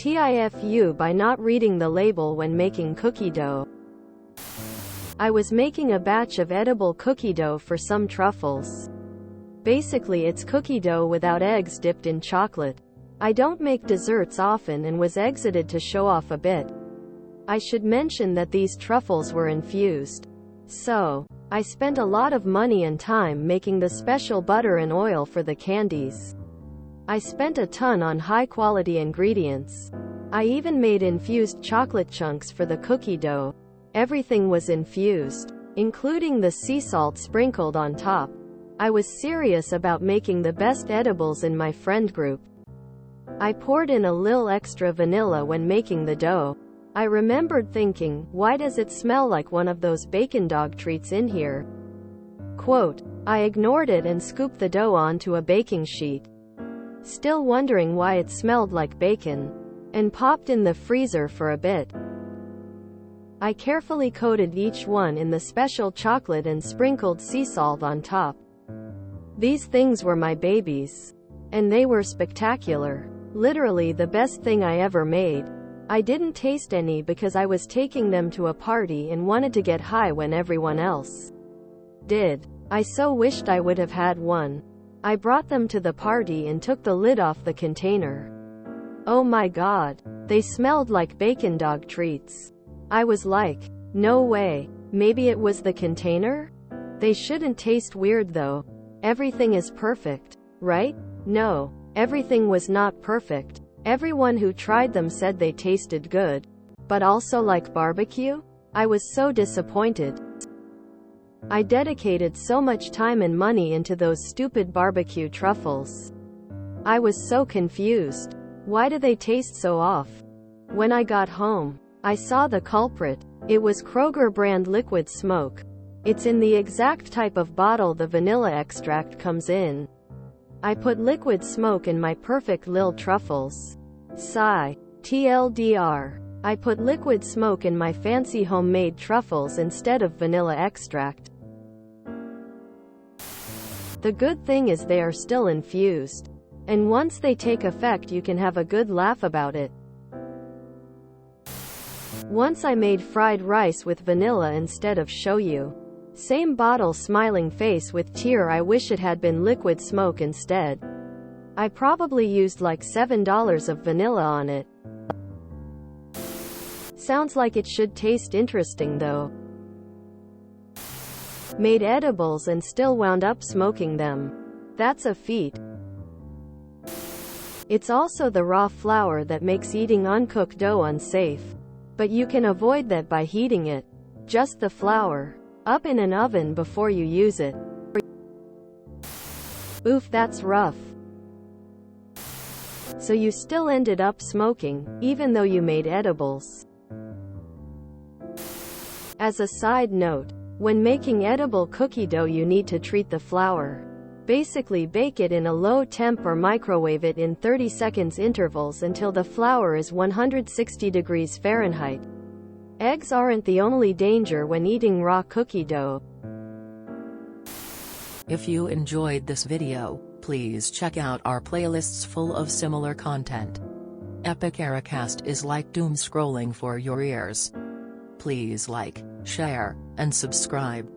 TIFU by not reading the label when making cookie dough. I was making a batch of edible cookie dough for some truffles. Basically it's cookie dough without eggs dipped in chocolate. I don't make desserts often and was excited to show off a bit. I should mention that these truffles were infused. So, I spent a lot of money and time making the special butter and oil for the candies. I spent a ton on high-quality ingredients. I even made infused chocolate chunks for the cookie dough. Everything was infused, including the sea salt sprinkled on top. I was serious about making the best edibles in my friend group. I poured in a little extra vanilla when making the dough. I remembered thinking, why does it smell like one of those bacon dog treats in here? Quote, I ignored it and scooped the dough onto a baking sheet, still wondering why it smelled like bacon, and popped in the freezer for a bit. I carefully coated each one in the special chocolate and sprinkled sea salt on top. These things were my babies. And they were spectacular. Literally the best thing I ever made. I didn't taste any because I was taking them to a party and wanted to get high when everyone else did. I so wished I would have had one. I brought them to the party and took the lid off the container. Oh my god. They smelled like bacon dog treats. I was like, no way. Maybe it was the container? They shouldn't taste weird though. Everything is perfect, right? No, everything was not perfect. Everyone who tried them said they tasted good. But also like barbecue? I was so disappointed. I dedicated so much time and money into those stupid barbecue truffles. I was so confused. Why do they taste so off? When I got home, I saw the culprit. It was Kroger brand liquid smoke. It's in the exact type of bottle the vanilla extract comes in. I put liquid smoke in my perfect lil truffles. Sigh. TLDR. I put liquid smoke in my fancy homemade truffles instead of vanilla extract. The good thing is they are still infused. And once they take effect you can have a good laugh about it. Once I made fried rice with vanilla instead of shoyu. Same bottle, smiling face with tear, I wish it had been liquid smoke instead. I probably used like $7 of vanilla on it. Sounds like it should taste interesting though. Made edibles and still wound up smoking them. That's a feat. It's also the raw flour that makes eating uncooked dough unsafe. But you can avoid that by heating it. Just the flour up in an oven before you use it. Oof, that's rough. So you still ended up smoking, even though you made edibles. As a side note, when making edible cookie dough you need to treat the flour. Basically bake it in a low temp or microwave it in 30 seconds intervals until the flour is 160 degrees Fahrenheit. Eggs aren't the only danger when eating raw cookie dough. If you enjoyed this video, please check out our playlists full of similar content. Epic Ericast is like doom scrolling for your ears. Please like, share, and subscribe.